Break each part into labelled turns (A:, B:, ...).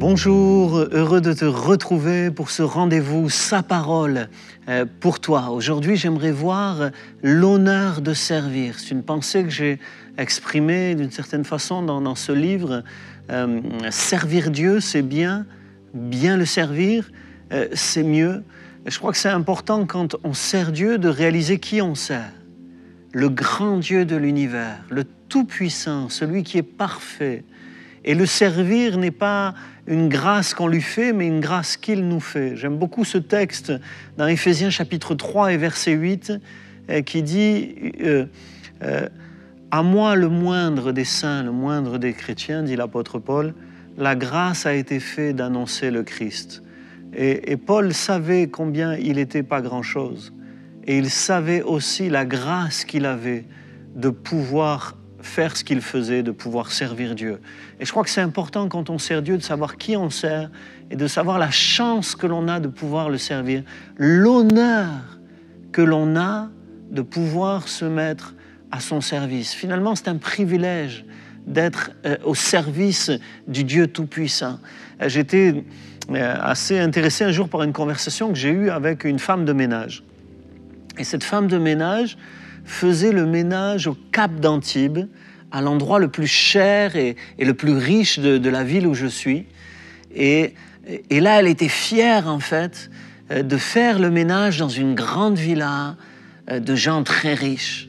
A: Bonjour, heureux de te retrouver pour ce rendez-vous Sa parole pour toi. Aujourd'hui, j'aimerais voir l'honneur de servir. C'est une pensée que j'ai exprimée d'une certaine façon dans ce livre. Servir Dieu, c'est bien le servir, c'est mieux. Je crois que c'est important quand on sert Dieu de réaliser qui on sert. Le grand Dieu de l'univers, le Tout-Puissant, celui qui est parfait. Et le servir n'est pas une grâce qu'on lui fait, mais une grâce qu'il nous fait. J'aime beaucoup ce texte dans Éphésiens chapitre 3 et verset 8 qui dit « À moi le moindre des saints, le moindre des chrétiens, dit l'apôtre Paul, la grâce a été faite d'annoncer le Christ. » Et Paul savait combien il n'était pas grand-chose. Et il savait aussi la grâce qu'il avait de pouvoir faire ce qu'il faisait, de pouvoir servir Dieu. Et je crois que c'est important quand on sert Dieu de savoir qui on sert et de savoir la chance que l'on a de pouvoir le servir, l'honneur que l'on a de pouvoir se mettre à son service. Finalement, c'est un privilège d'être au service du Dieu Tout-Puissant. J'étais assez intéressé un jour par une conversation que j'ai eue avec une femme de ménage. Et cette femme de ménage faisait le ménage au Cap d'Antibes, à l'endroit le plus cher et le plus riche de la ville où je suis. Et là, elle était fière, en fait, de faire le ménage dans une grande villa de gens très riches.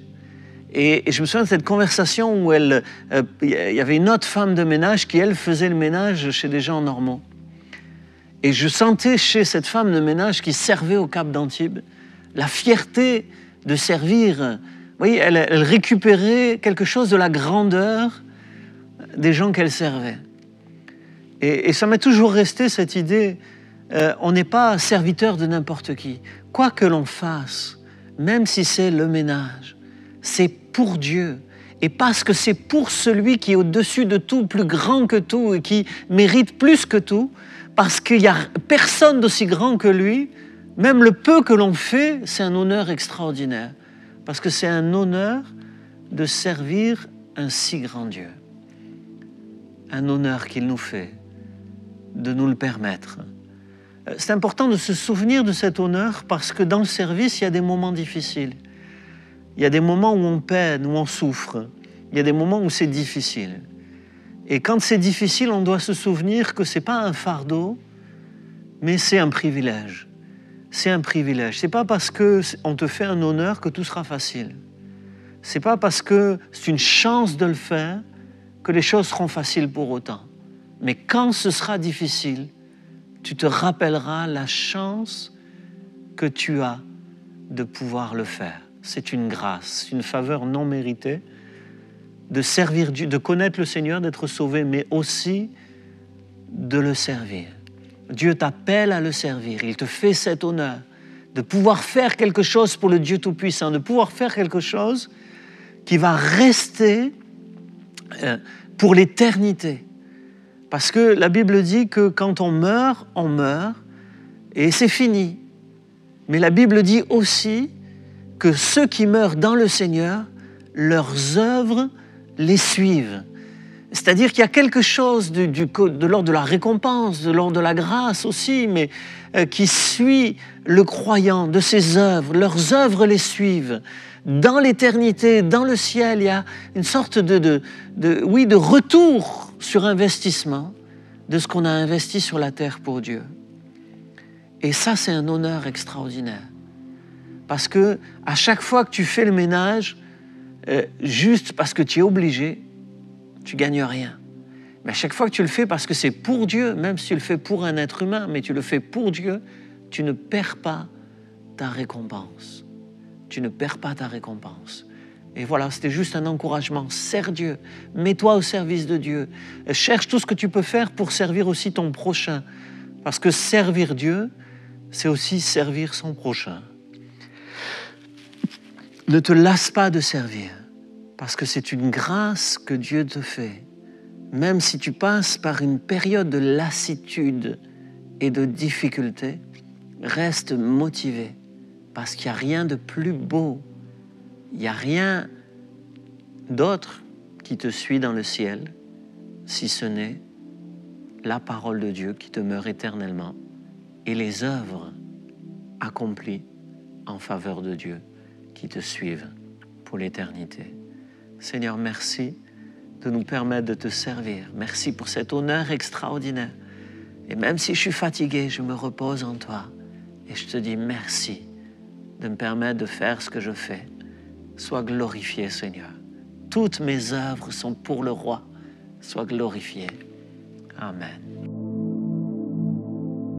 A: Et je me souviens de cette conversation où il y avait une autre femme de ménage qui, elle, faisait le ménage chez des gens normaux. Et je sentais chez cette femme de ménage qui servait au Cap d'Antibes la fierté de servir. Vous voyez, elle récupérait quelque chose de la grandeur des gens qu'elle servait. Et ça m'est toujours resté cette idée, on n'est pas serviteur de n'importe qui. Quoi que l'on fasse, même si c'est le ménage, c'est pour Dieu. Et parce que c'est pour celui qui est au-dessus de tout, plus grand que tout et qui mérite plus que tout, parce qu'il n'y a personne d'aussi grand que lui, même le peu que l'on fait, c'est un honneur extraordinaire. Parce que c'est un honneur de servir un si grand Dieu. Un honneur qu'il nous fait de nous le permettre. C'est important de se souvenir de cet honneur parce que dans le service, il y a des moments difficiles. Il y a des moments où on peine, où on souffre. Il y a des moments où c'est difficile. Et quand c'est difficile, on doit se souvenir que ce n'est pas un fardeau, mais c'est un privilège. C'est un privilège. Ce n'est pas parce qu'on te fait un honneur que tout sera facile. Ce n'est pas parce que c'est une chance de le faire que les choses seront faciles pour autant. Mais quand ce sera difficile, tu te rappelleras la chance que tu as de pouvoir le faire. C'est une grâce, une faveur non méritée de servir Dieu, de connaître le Seigneur, d'être sauvé, mais aussi de le servir. Dieu t'appelle à le servir, il te fait cet honneur de pouvoir faire quelque chose pour le Dieu Tout-Puissant, de pouvoir faire quelque chose qui va rester pour l'éternité. Parce que la Bible dit que quand on meurt et c'est fini. Mais la Bible dit aussi que ceux qui meurent dans le Seigneur, leurs œuvres les suivent. C'est-à-dire qu'il y a quelque chose de l'ordre de la récompense, de l'ordre de la grâce aussi, mais qui suit le croyant, de ses œuvres. Leurs œuvres les suivent. Dans l'éternité, dans le ciel, il y a une sorte de retour sur investissement de ce qu'on a investi sur la terre pour Dieu. Et ça, c'est un honneur extraordinaire. Parce que à chaque fois que tu fais le ménage, juste parce que tu es obligé, tu ne gagnes rien. Mais à chaque fois que tu le fais parce que c'est pour Dieu, même si tu le fais pour un être humain, mais tu le fais pour Dieu, tu ne perds pas ta récompense. Tu ne perds pas ta récompense. Et voilà, c'était juste un encouragement. Sers Dieu, mets-toi au service de Dieu. Cherche tout ce que tu peux faire pour servir aussi ton prochain. Parce que servir Dieu, c'est aussi servir son prochain. Ne te lasse pas de servir. Parce que c'est une grâce que Dieu te fait. Même si tu passes par une période de lassitude et de difficulté, reste motivé. Parce qu'il n'y a rien de plus beau. Il n'y a rien d'autre qui te suit dans le ciel, si ce n'est la parole de Dieu qui demeure éternellement et les œuvres accomplies en faveur de Dieu qui te suivent pour l'éternité. Seigneur, merci de nous permettre de te servir. Merci pour cet honneur extraordinaire. Et même si je suis fatigué, je me repose en toi. Et je te dis merci de me permettre de faire ce que je fais. Sois glorifié, Seigneur. Toutes mes œuvres sont pour le roi. Sois glorifié. Amen.